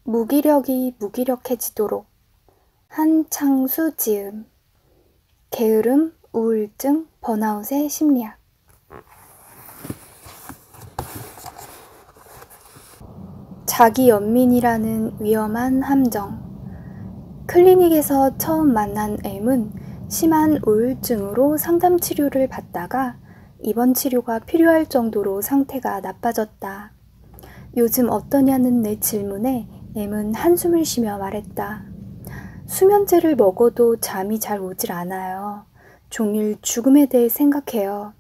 무기력이 무기력해지도록. 한창수 지음. 게으름, 우울증, 번아웃의 심리학. 자기연민이라는 위험한 함정. 클리닉에서 처음 만난 M은 심한 우울증으로 상담 치료를 받다가 입원 치료가 필요할 정도로 상태가 나빠졌다. 요즘 어떠냐는 내 질문에 M은 한숨을 쉬며 말했다. 수면제를 먹어도 잠이 잘 오질 않아요. 종일 죽음에 대해 생각해요.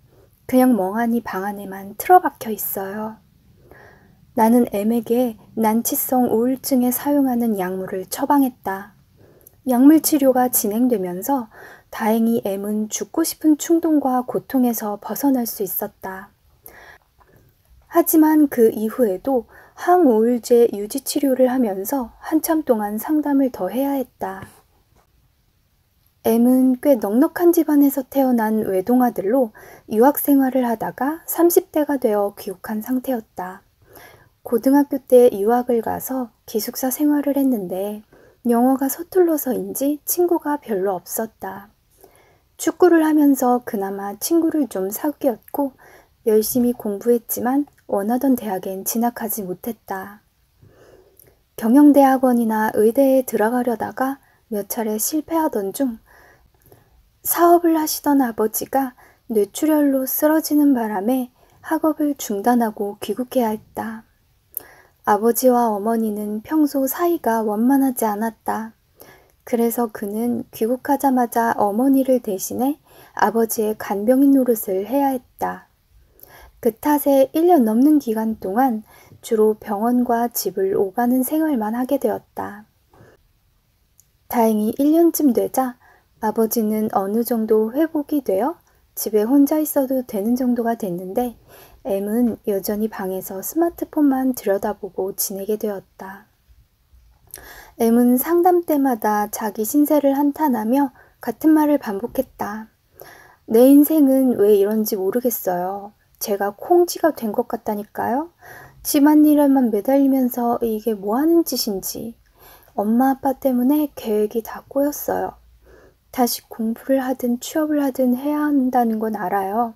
그냥 멍하니 방 안에만 틀어박혀 있어요. 나는 M에게 난치성 우울증에 사용하는 약물을 처방했다. 약물 치료가 진행되면서 다행히 M은 죽고 싶은 충동과 고통에서 벗어날 수 있었다. 하지만 그 이후에도 항우울제 유지 치료를 하면서 한참 동안 상담을 더 해야 했다. M은 꽤 넉넉한 집안에서 태어난 외동아들로 유학 생활을 하다가 30대가 되어 귀국한 상태였다. 고등학교 때 유학을 가서 기숙사 생활을 했는데 영어가 서툴러서인지 친구가 별로 없었다. 축구를 하면서 그나마 친구를 좀 사귀었고 열심히 공부했지만 원하던 대학엔 진학하지 못했다. 경영대학원이나 의대에 들어가려다가 몇 차례 실패하던 중 사업을 하시던 아버지가 뇌출혈로 쓰러지는 바람에 학업을 중단하고 귀국해야 했다. 아버지와 어머니는 평소 사이가 원만하지 않았다. 그래서 그는 귀국하자마자 어머니를 대신해 아버지의 간병인 노릇을 해야 했다. 그 탓에 1년 넘는 기간 동안 주로 병원과 집을 오가는 생활만 하게 되었다. 다행히 1년쯤 되자 아버지는 어느 정도 회복이 되어 집에 혼자 있어도 되는 정도가 됐는데 M은 여전히 방에서 스마트폰만 들여다보고 지내게 되었다. M은 상담 때마다 자기 신세를 한탄하며 같은 말을 반복했다. 내 인생은 왜 이런지 모르겠어요. 제가 콩쥐가 된 것 같다니까요. 집안일에만 매달리면서 이게 뭐 하는 짓인지. 엄마 아빠 때문에 계획이 다 꼬였어요. 다시 공부를 하든 취업을 하든 해야 한다는 건 알아요.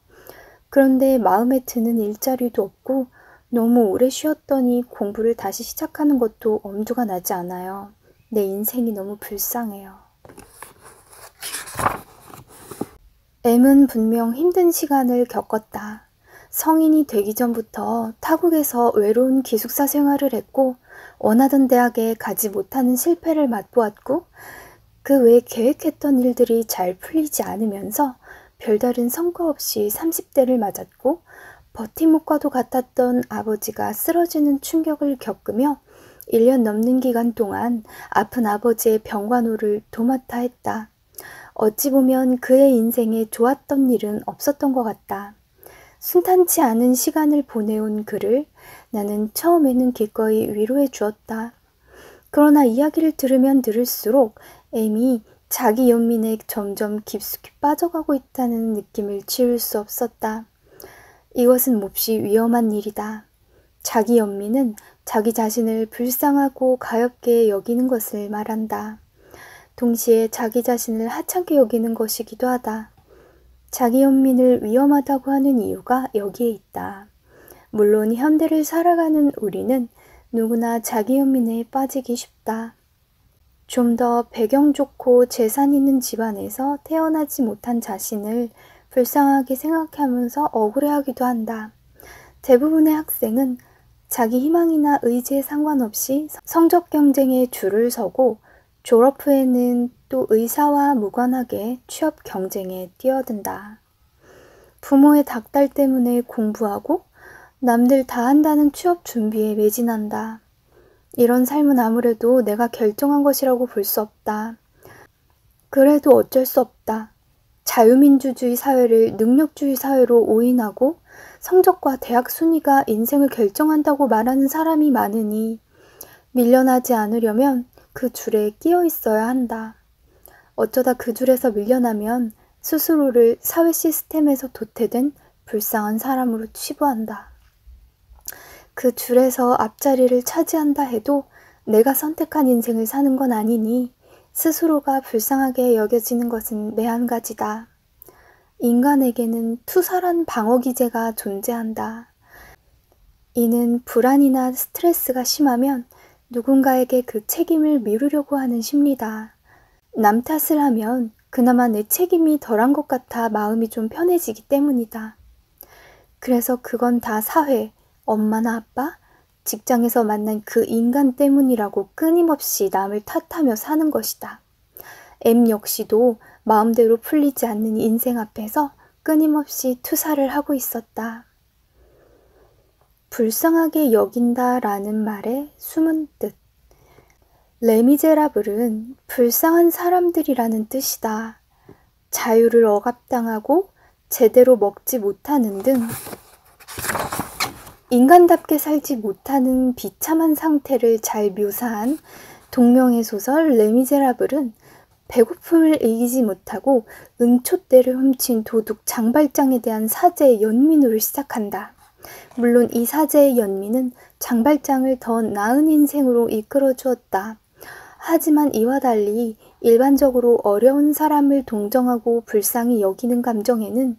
그런데 마음에 드는 일자리도 없고 너무 오래 쉬었더니 공부를 다시 시작하는 것도 엄두가 나지 않아요. 내 인생이 너무 불쌍해요. M은 분명 힘든 시간을 겪었다. 성인이 되기 전부터 타국에서 외로운 기숙사 생활을 했고 원하던 대학에 가지 못하는 실패를 맛보았고 그 외 계획했던 일들이 잘 풀리지 않으면서 별다른 성과 없이 30대를 맞았고 버팀목과도 같았던 아버지가 쓰러지는 충격을 겪으며 1년 넘는 기간 동안 아픈 아버지의 병간호를 도맡아 했다. 어찌 보면 그의 인생에 좋았던 일은 없었던 것 같다. 순탄치 않은 시간을 보내온 그를 나는 처음에는 기꺼이 위로해 주었다. 그러나 이야기를 들으면 들을수록 M이 자기 연민에 점점 깊숙이 빠져가고 있다는 느낌을 지울 수 없었다. 이것은 몹시 위험한 일이다. 자기 연민은 자기 자신을 불쌍하고 가엾게 여기는 것을 말한다. 동시에 자기 자신을 하찮게 여기는 것이기도 하다. 자기 연민을 위험하다고 하는 이유가 여기에 있다. 물론 현대를 살아가는 우리는 누구나 자기 연민에 빠지기 쉽다. 좀 더 배경 좋고 재산 있는 집안에서 태어나지 못한 자신을 불쌍하게 생각하면서 억울해하기도 한다. 대부분의 학생은 자기 희망이나 의지에 상관없이 성적 경쟁에 줄을 서고 졸업 후에는 또 의사와 무관하게 취업 경쟁에 뛰어든다. 부모의 닥달 때문에 공부하고 남들 다 한다는 취업 준비에 매진한다. 이런 삶은 아무래도 내가 결정한 것이라고 볼 수 없다. 그래도 어쩔 수 없다. 자유민주주의 사회를 능력주의 사회로 오인하고 성적과 대학 순위가 인생을 결정한다고 말하는 사람이 많으니 밀려나지 않으려면 그 줄에 끼어 있어야 한다. 어쩌다 그 줄에서 밀려나면 스스로를 사회 시스템에서 도태된 불쌍한 사람으로 치부한다. 그 줄에서 앞자리를 차지한다 해도 내가 선택한 인생을 사는 건 아니니 스스로가 불쌍하게 여겨지는 것은 매한가지다. 인간에게는 투설한 방어 기제가 존재한다. 이는 불안이나 스트레스가 심하면 누군가에게 그 책임을 미루려고 하는 심리다. 남 탓을 하면 그나마 내 책임이 덜한 것 같아 마음이 좀 편해지기 때문이다. 그래서 그건 다 사회, 엄마나 아빠, 직장에서 만난 그 인간 때문이라고 끊임없이 남을 탓하며 사는 것이다. M 역시도 마음대로 풀리지 않는 인생 앞에서 끊임없이 투사를 하고 있었다. 불쌍하게 여긴다라는 말의 숨은 뜻. 레미제라블은 불쌍한 사람들이라는 뜻이다. 자유를 억압당하고 제대로 먹지 못하는 등 인간답게 살지 못하는 비참한 상태를 잘 묘사한 동명의 소설 레미제라블은 배고픔을 이기지 못하고 은촛대를 훔친 도둑 장발장에 대한 사제의 연민으로 시작한다. 물론 이 사제의 연민은 장발장을 더 나은 인생으로 이끌어 주었다. 하지만 이와 달리 일반적으로 어려운 사람을 동정하고 불쌍히 여기는 감정에는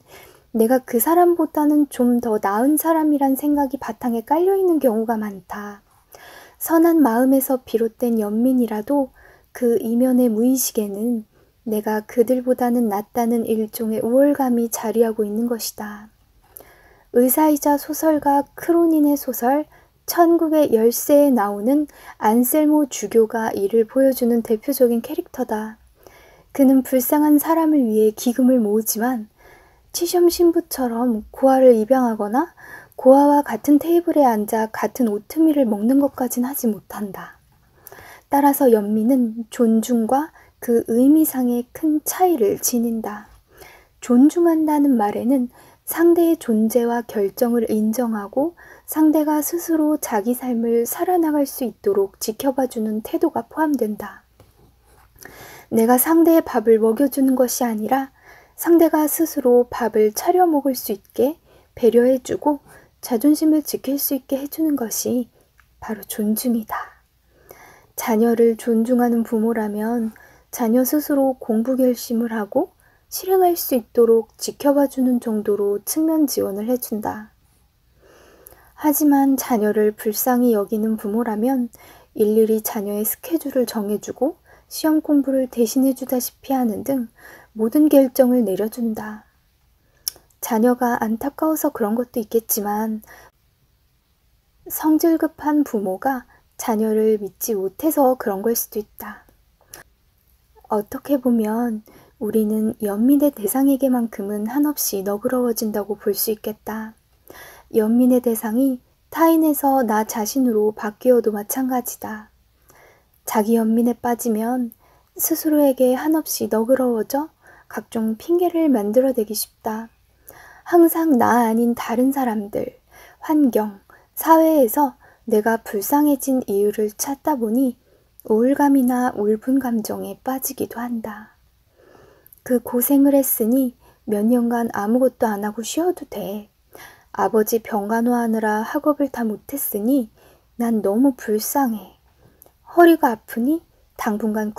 내가 그 사람보다는 좀 더 나은 사람이란 생각이 바탕에 깔려있는 경우가 많다. 선한 마음에서 비롯된 연민이라도 그 이면의 무의식에는 내가 그들보다는 낫다는 일종의 우월감이 자리하고 있는 것이다. 의사이자 소설가 크로닌의 소설 천국의 열쇠에 나오는 안셀모 주교가 이를 보여주는 대표적인 캐릭터다. 그는 불쌍한 사람을 위해 기금을 모으지만 치셴 신부처럼 고아를 입양하거나 고아와 같은 테이블에 앉아 같은 오트밀을 먹는 것까진 하지 못한다. 따라서 연민은 존중과 그 의미상의 큰 차이를 지닌다. 존중한다는 말에는 상대의 존재와 결정을 인정하고 상대가 스스로 자기 삶을 살아나갈 수 있도록 지켜봐주는 태도가 포함된다. 내가 상대의 밥을 먹여주는 것이 아니라 상대가 스스로 밥을 차려 먹을 수 있게 배려해주고 자존심을 지킬 수 있게 해주는 것이 바로 존중이다. 자녀를 존중하는 부모라면 자녀 스스로 공부 결심을 하고 실행할 수 있도록 지켜봐주는 정도로 측면 지원을 해준다. 하지만 자녀를 불쌍히 여기는 부모라면 일일이 자녀의 스케줄을 정해주고 시험 공부를 대신해주다시피 하는 등 모든 결정을 내려준다. 자녀가 안타까워서 그런 것도 있겠지만 성질급한 부모가 자녀를 믿지 못해서 그런 걸 수도 있다. 어떻게 보면 우리는 연민의 대상에게만큼은 한없이 너그러워진다고 볼 수 있겠다. 연민의 대상이 타인에서 나 자신으로 바뀌어도 마찬가지다. 자기 연민에 빠지면 스스로에게 한없이 너그러워져 각종 핑계를 만들어대기 쉽다. 항상 나 아닌 다른 사람들, 환경, 사회에서 내가 불쌍해진 이유를 찾다 보니 우울감이나 울분 감정에 빠지기도 한다. 그 고생을 했으니 몇 년간 아무것도 안 하고 쉬어도 돼. 아버지 병간호하느라 학업을 다 못했으니 난 너무 불쌍해. 허리가 아프니 당분간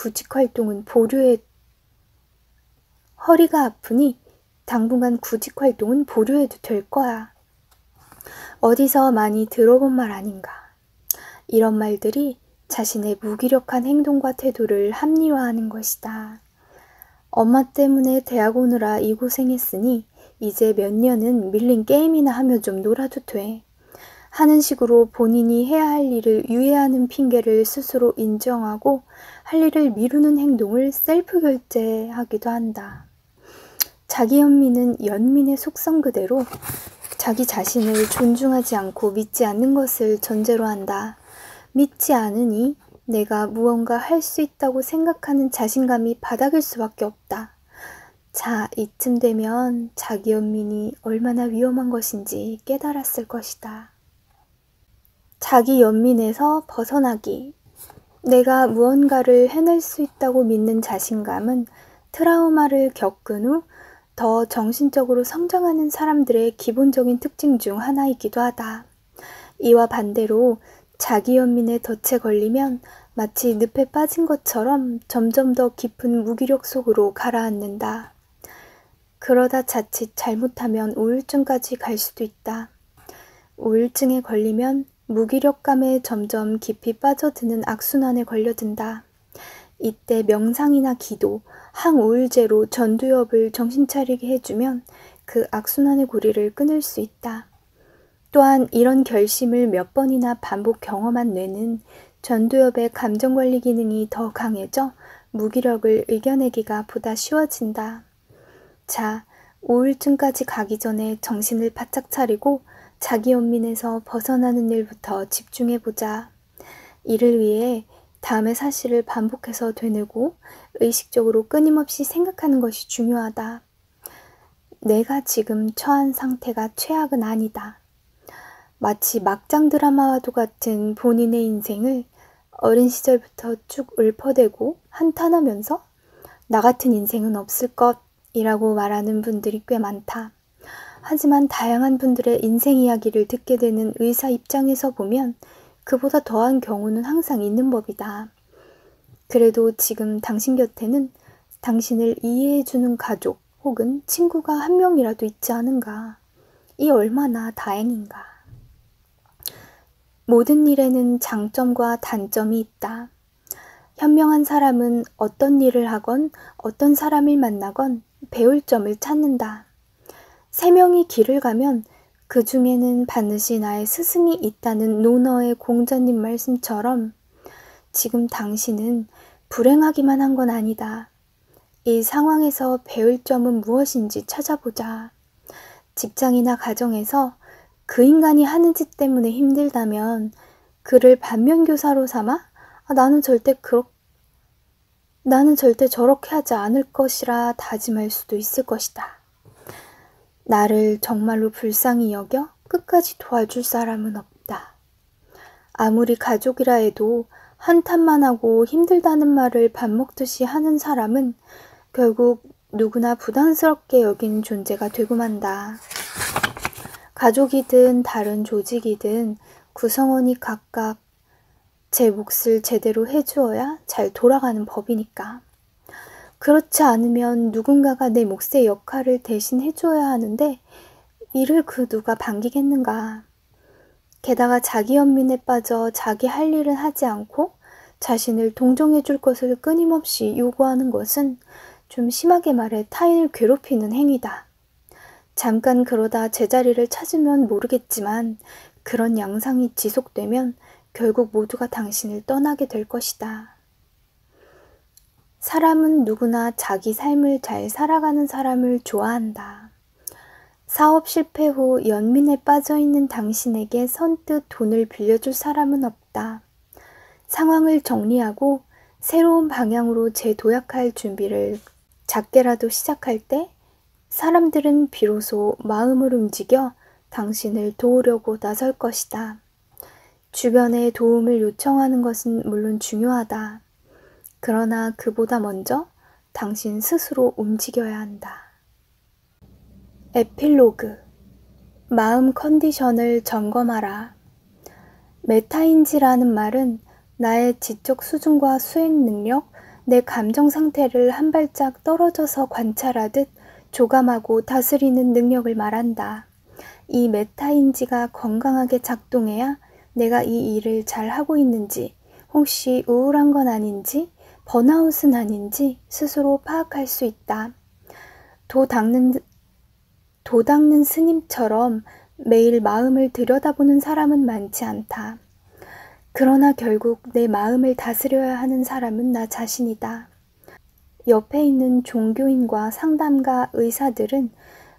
구직 활동은 보류해도 될 거야. 어디서 많이 들어본 말 아닌가. 이런 말들이 자신의 무기력한 행동과 태도를 합리화하는 것이다. 엄마 때문에 대학 오느라 이 고생했으니 이제 몇 년은 밀린 게임이나 하며 좀 놀아도 돼. 하는 식으로 본인이 해야 할 일을 유예하는 핑계를 스스로 인정하고 할 일을 미루는 행동을 셀프 결제하기도 한다. 자기 연민은 연민의 속성 그대로 자기 자신을 존중하지 않고 믿지 않는 것을 전제로 한다. 믿지 않으니 내가 무언가 할 수 있다고 생각하는 자신감이 바닥일 수밖에 없다. 자, 이쯤 되면 자기 연민이 얼마나 위험한 것인지 깨달았을 것이다. 자기 연민에서 벗어나기. 내가 무언가를 해낼 수 있다고 믿는 자신감은 트라우마를 겪은 후 더 정신적으로 성장하는 사람들의 기본적인 특징 중 하나이기도 하다. 이와 반대로 자기 연민에 덫에 걸리면 마치 늪에 빠진 것처럼 점점 더 깊은 무기력 속으로 가라앉는다. 그러다 자칫 잘못하면 우울증까지 갈 수도 있다. 우울증에 걸리면 무기력감에 점점 깊이 빠져드는 악순환에 걸려든다. 이때 명상이나 기도, 항우울제로 전두엽을 정신 차리게 해주면 그 악순환의 고리를 끊을 수 있다. 또한 이런 결심을 몇 번이나 반복 경험한 뇌는 전두엽의 감정관리 기능이 더 강해져 무기력을 이겨내기가 보다 쉬워진다. 자, 우울증까지 가기 전에 정신을 바짝 차리고 자기 연민에서 벗어나는 일부터 집중해보자. 이를 위해 다음의 사실을 반복해서 되뇌고 의식적으로 끊임없이 생각하는 것이 중요하다. 내가 지금 처한 상태가 최악은 아니다. 마치 막장 드라마와도 같은 본인의 인생을 어린 시절부터 쭉 읊어대고 한탄하면서 나 같은 인생은 없을 것이라고 말하는 분들이 꽤 많다. 하지만 다양한 분들의 인생 이야기를 듣게 되는 의사 입장에서 보면 그보다 더한 경우는 항상 있는 법이다. 그래도 지금 당신 곁에는 당신을 이해해주는 가족 혹은 친구가 한 명이라도 있지 않은가. 이 얼마나 다행인가. 모든 일에는 장점과 단점이 있다. 현명한 사람은 어떤 일을 하건 어떤 사람을 만나건 배울 점을 찾는다. 3명이 길을 가면 그 중에는 반드시 나의 스승이 있다는 노너의 공자님 말씀처럼 지금 당신은 불행하기만 한 건 아니다. 이 상황에서 배울 점은 무엇인지 찾아보자. 직장이나 가정에서 그 인간이 하는 짓 때문에 힘들다면 그를 반면교사로 삼아 나는 절대 저렇게 하지 않을 것이라 다짐할 수도 있을 것이다. 나를 정말로 불쌍히 여겨 끝까지 도와줄 사람은 없다. 아무리 가족이라 해도 한탄만 하고 힘들다는 말을 밥 먹듯이 하는 사람은 결국 누구나 부담스럽게 여기는 존재가 되고 만다. 가족이든 다른 조직이든 구성원이 각각 제 몫을 제대로 해주어야 잘 돌아가는 법이니까. 그렇지 않으면 누군가가 내 몫의 역할을 대신 해줘야 하는데 이를 그 누가 반기겠는가. 게다가 자기 연민에 빠져 자기 할 일은 하지 않고 자신을 동정해 줄 것을 끊임없이 요구하는 것은 좀 심하게 말해 타인을 괴롭히는 행위다. 잠깐 그러다 제자리를 찾으면 모르겠지만 그런 양상이 지속되면 결국 모두가 당신을 떠나게 될 것이다. 사람은 누구나 자기 삶을 잘 살아가는 사람을 좋아한다. 사업 실패 후 연민에 빠져있는 당신에게 선뜻 돈을 빌려줄 사람은 없다. 상황을 정리하고 새로운 방향으로 재도약할 준비를 작게라도 시작할 때 사람들은 비로소 마음을 움직여 당신을 도우려고 나설 것이다. 주변에 도움을 요청하는 것은 물론 중요하다. 그러나 그보다 먼저 당신 스스로 움직여야 한다. 에필로그. 마음 컨디션을 점검하라. 메타인지라는 말은 나의 지적 수준과 수행 능력, 내 감정 상태를 한 발짝 떨어져서 관찰하듯 조감하고 다스리는 능력을 말한다. 이 메타인지가 건강하게 작동해야 내가 이 일을 잘 하고 있는지, 혹시 우울한 건 아닌지, 번아웃은 아닌지 스스로 파악할 수 있다. 도 닦는 스님처럼 매일 마음을 들여다보는 사람은 많지 않다. 그러나 결국 내 마음을 다스려야 하는 사람은 나 자신이다. 옆에 있는 종교인과 상담가, 의사들은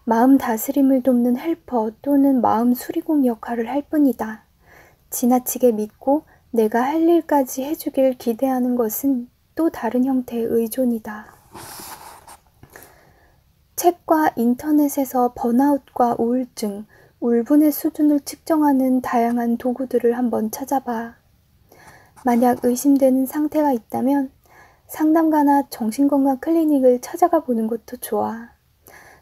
마음 다스림을 돕는 헬퍼 또는 마음 수리공 역할을 할 뿐이다. 지나치게 믿고 내가 할 일까지 해주길 기대하는 것은 또 다른 형태의 의존이다. 책과 인터넷에서 번아웃과 우울증, 울분의 수준을 측정하는 다양한 도구들을 한번 찾아봐. 만약 의심되는 상태가 있다면 상담가나 정신건강 클리닉을 찾아가 보는 것도 좋아.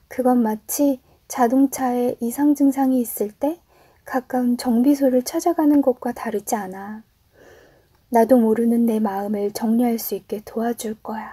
그건 마치 자동차에 이상 증상이 있을 때 가까운 정비소를 찾아가는 것과 다르지 않아. 나도 모르는 내 마음을 정리할 수 있게 도와줄 거야.